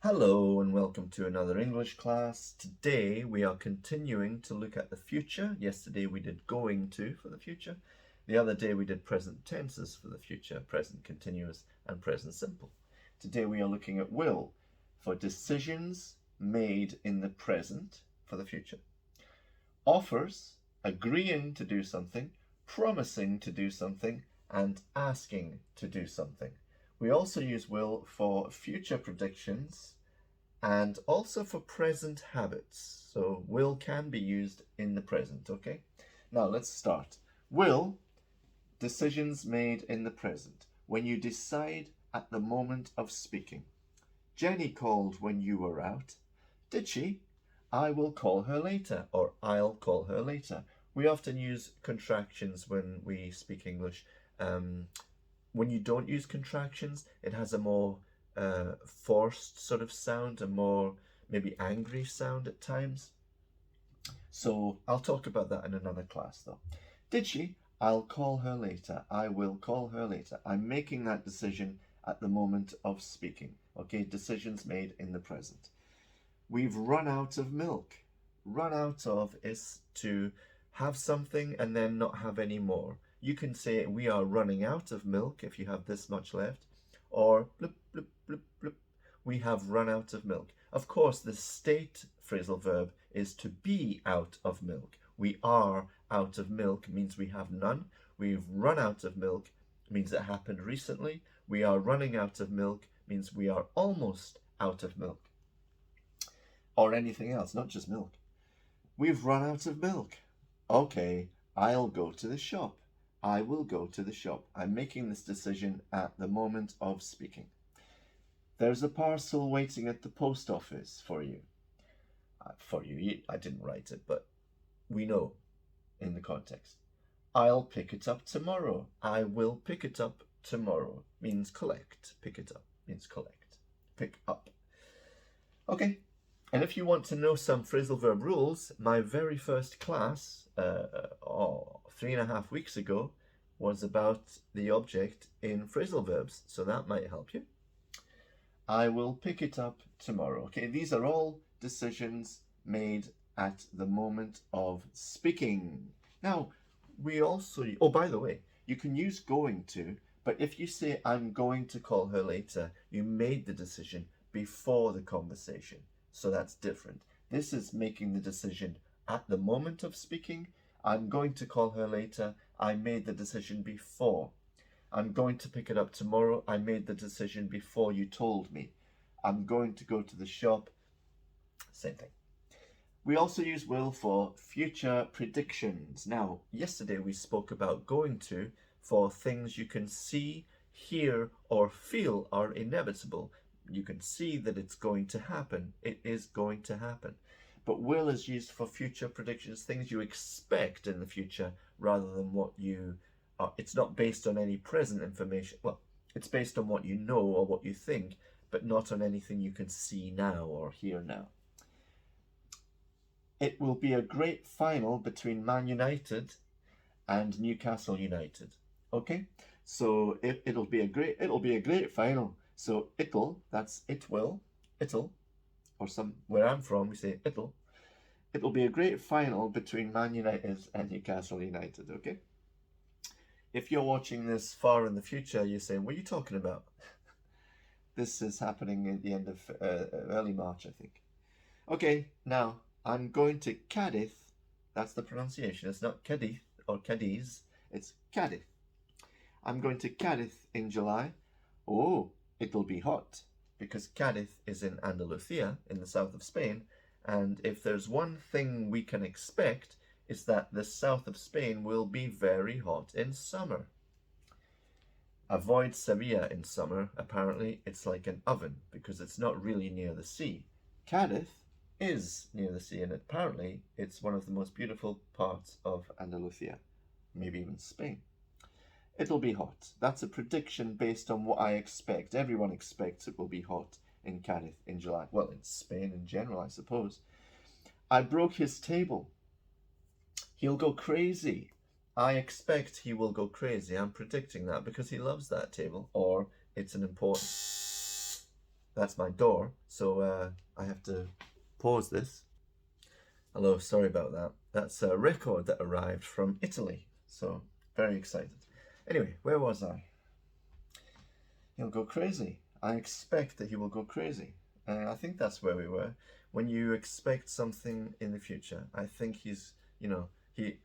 Hello and welcome to another English class. Today we are continuing to look at the future. Yesterday we did going to for the future. The other day we did present tenses for the future, present continuous and present simple. Today we are looking at will for decisions made in the present for the future. Offers, agreeing to do something, promising to do something, and asking to do something. We also use will for future predictions and also for present habits. So will can be used in the present, okay? Now let's start. Will, decisions made in the present. When you decide at the moment of speaking. Jenny called when you were out. Did she? I will call her later, or I'll call her later. We often use contractions when we speak English. When you don't use contractions, it has a more forced sort of sound, a more maybe angry sound at times. So I'll talk about that in another class though. Did she? I'll call her later. I will call her later. I'm making that decision at the moment of speaking. Okay, decisions made in the present. We've run out of milk. Run out of is to have something and then not have any more. You can say we are running out of milk if you have this much left, or bloop, bloop, bloop, bloop, we have run out of milk. Of course, the state phrasal verb is to be out of milk. We are out of milk means we have none. We've run out of milk means it happened recently. We are running out of milk means we are almost out of milk. Or anything else, not just milk. We've run out of milk. Okay, I'll go to the shop. I will go to the shop. I'm making this decision at the moment of speaking. There's a parcel waiting at the post office for you. I didn't write it, but we know in the context. I'll pick it up tomorrow. I will pick it up tomorrow means collect. Pick it up means collect. Pick up. Okay. And if you want to know some phrasal verb rules, my very first class, 3.5 weeks ago, was about the object in phrasal verbs, so that might help you. I will pick it up tomorrow. Okay, these are all decisions made at the moment of speaking. Now, we also, oh, by the way, you can use going to, but if you say, I'm going to call her later, you made the decision before the conversation. So that's different. This is making the decision at the moment of speaking. I'm going to call her later. I made the decision before. I'm going to pick it up tomorrow. I made the decision before you told me. I'm going to go to the shop. Same thing. We also use will for future predictions. Now, yesterday we spoke about going to for things you can see, hear, or feel are inevitable. You can see that it's going to happen. It is going to happen. But will is used for future predictions, things you expect in the future rather than what you are. It's not based on any present information. Well, it's based on what you know or what you think, but not on anything you can see now or hear now. It will be a great final between Man United and Newcastle United. Okay, so it'll be a great final. So that's it will, it'll, or where I'm from, we say it'll be a great final between Man United and Newcastle United, okay? If you're watching this far in the future, you're saying, what are you talking about? This is happening at the end of early March, I think. Okay, now I'm going to Cardiff. That's the pronunciation. It's not Cadiz or Cadiz. It's Cardiff. I'm going to Cardiff in July. Oh, it'll be hot because Cardiff is in Andalusia in the south of Spain. And if there's one thing we can expect, it's that the south of Spain will be very hot in summer. Avoid Sevilla in summer. Apparently, it's like an oven because it's not really near the sea. Cardiff is near the sea, and apparently it's one of the most beautiful parts of Andalusia, maybe even Spain. It'll be hot. That's a prediction based on what I expect. Everyone expects it will be hot in Cardiff in July. Well, in Spain in general, I suppose. I broke his table. He'll go crazy. I expect he will go crazy. I'm predicting that because he loves that table, or it's an important That's my door, so I have to pause this. Hello, sorry about that. That's a record that arrived from Italy, so very excited. Anyway, where was I? He'll go crazy. I expect that he will go crazy. I think that's where we were. When you expect something in the future, I think he's,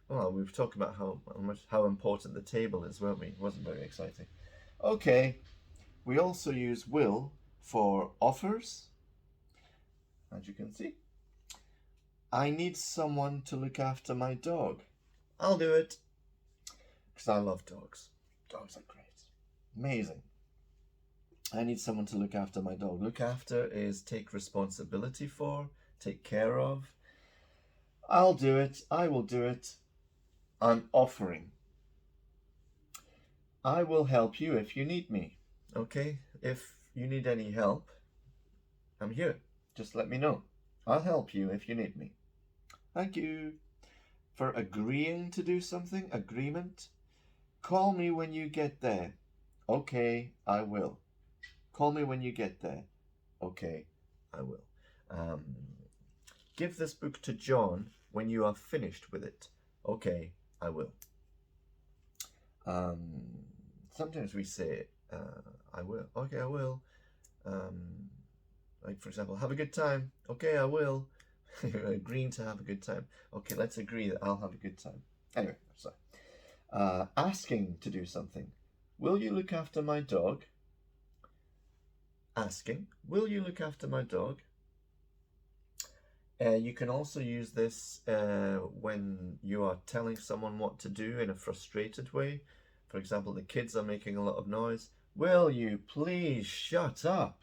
well, we've talked about how important the table is, weren't we? It wasn't very exciting. Okay, we also use will for offers, as you can see. I need someone to look after my dog. I'll do it. Because I love dogs. Dogs are great. Amazing. I need someone to look after my dog. Look after is take responsibility for, take care of. I'll do it. I will do it. I'm offering. I will help you if you need me. Okay? If you need any help, I'm here. Just let me know. I'll help you if you need me. Thank you. For agreeing to do something, agreement. Call me when you get there. Okay, I will. Call me when you get there. Okay, I will. Give this book to John when you are finished with it. Okay, I will. Sometimes we say, I will. Okay, I will. Like, for example, have a good time. Okay, I will. Agreeing to have a good time. Okay, let's agree that I'll have a good time. Anyway, sorry. Asking to do something. Will you look after my dog? Asking, will you look after my dog? You can also use this when you are telling someone what to do in a frustrated way. For example, the kids are making a lot of noise. Will you please shut up?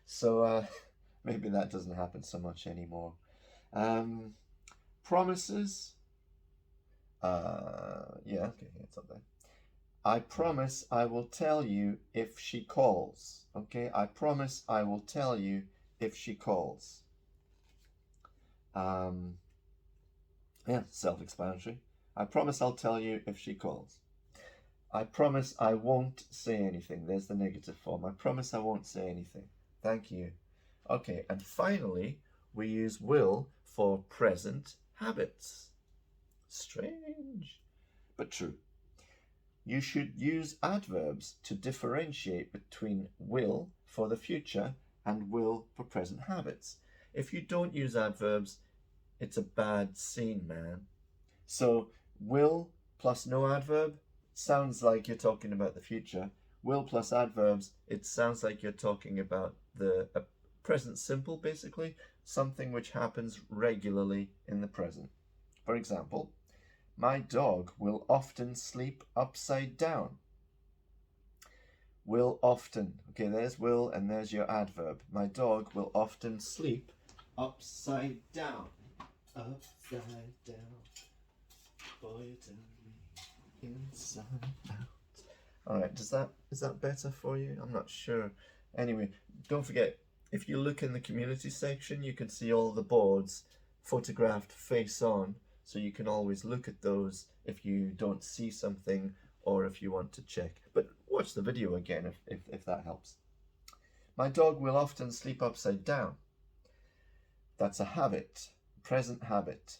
So maybe that doesn't happen so much anymore. Promises. Yeah, okay, it's up there. I promise I will tell you if she calls. Okay, I promise I will tell you if she calls. Yeah, self-explanatory. I promise I'll tell you if she calls. I promise I won't say anything. There's the negative form. I promise I won't say anything. Thank you. Okay, and finally, we use will for present habits. Strange, but true. You should use adverbs to differentiate between will for the future and will for present habits. If you don't use adverbs, it's a bad scene, man. So will plus no adverb sounds like you're talking about the future. Will plus adverbs, it sounds like you're talking about the present simple, basically, something which happens regularly in the present. For example, my dog will often sleep upside down. Will often. Okay, there's will and there's your adverb. My dog will often sleep upside down. Upside down. Boy, tell me inside out. Alright, is that better for you? I'm not sure. Anyway, don't forget, if you look in the community section, you can see all the boards photographed face on. So you can always look at those if you don't see something or if you want to check. But watch the video again if that helps. My dog will often sleep upside down. That's a habit, present habit.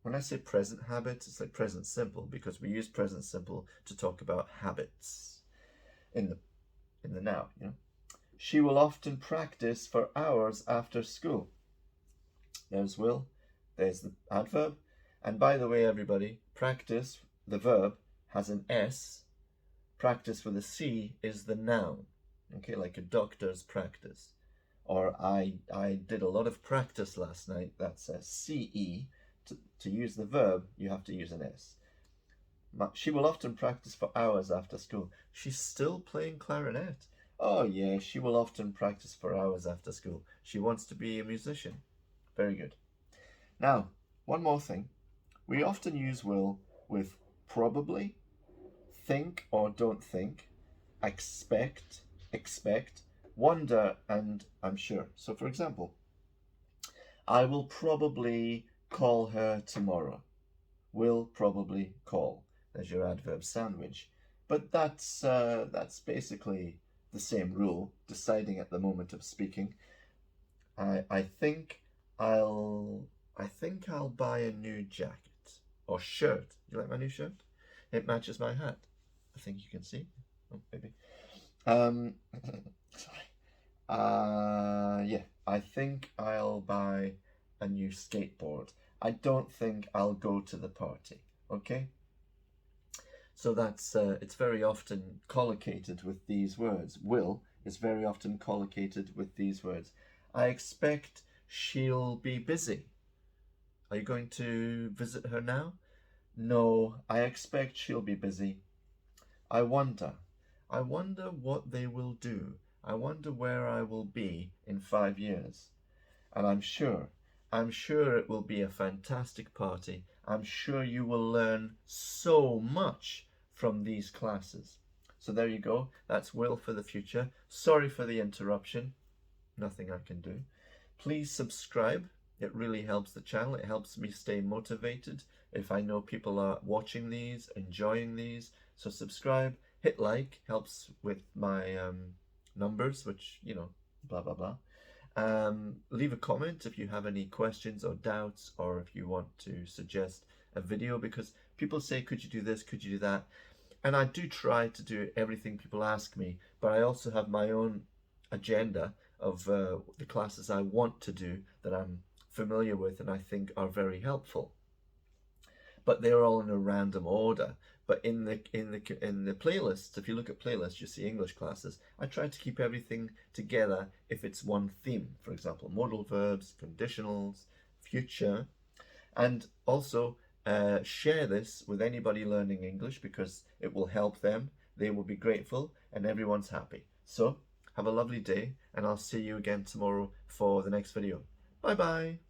When I say present habit, it's like present simple because we use present simple to talk about habits in the now, you know. She will often practice for hours after school. There's will, there's the adverb. And by the way, everybody, practice, the verb, has an S. Practice with a C is the noun. Okay, like a doctor's practice. Or I did a lot of practice last night. That's a CE. To use the verb, you have to use an S. She will often practice for hours after school. She's still playing clarinet. Oh yeah, she will often practice for hours after school. She wants to be a musician. Very good. Now, one more thing. We often use will with probably, think or don't think, expect, wonder, and I'm sure. So for example, I will probably call her tomorrow. Will probably call. There's your adverb sandwich. But that's basically the same rule, deciding at the moment of speaking. I think I'll buy a new jacket or shirt. You like my new shirt? It matches my hat. I think you can see. Oh, maybe. Sorry. Yeah, I think I'll buy a new skateboard. I don't think I'll go to the party. Okay? So that's it's very often collocated with these words. Will is very often collocated with these words. I expect she'll be busy. Are you going to visit her now? No, I expect she'll be busy. I wonder. I wonder what they will do. I wonder where I will be in 5 years. And I'm sure it will be a fantastic party. I'm sure you will learn so much from these classes. So there you go. That's will for the future. Sorry for the interruption. Nothing I can do. Please subscribe. It really helps the channel. It helps me stay motivated if I know people are watching these, enjoying these. So subscribe, hit like, helps with my numbers, which, you know, blah, blah, blah. Leave a comment if you have any questions or doubts, or if you want to suggest a video, because people say, could you do this, could you do that? And I do try to do everything people ask me, but I also have my own agenda of the classes I want to do that I'm familiar with and I think are very helpful. But they're all in a random order. But in the playlists, if you look at playlists, you see English classes. I try to keep everything together if it's one theme. For example, modal verbs, conditionals, future, and also share this with anybody learning English because it will help them. They will be grateful, and everyone's happy. So have a lovely day, and I'll see you again tomorrow for the next video. Bye bye.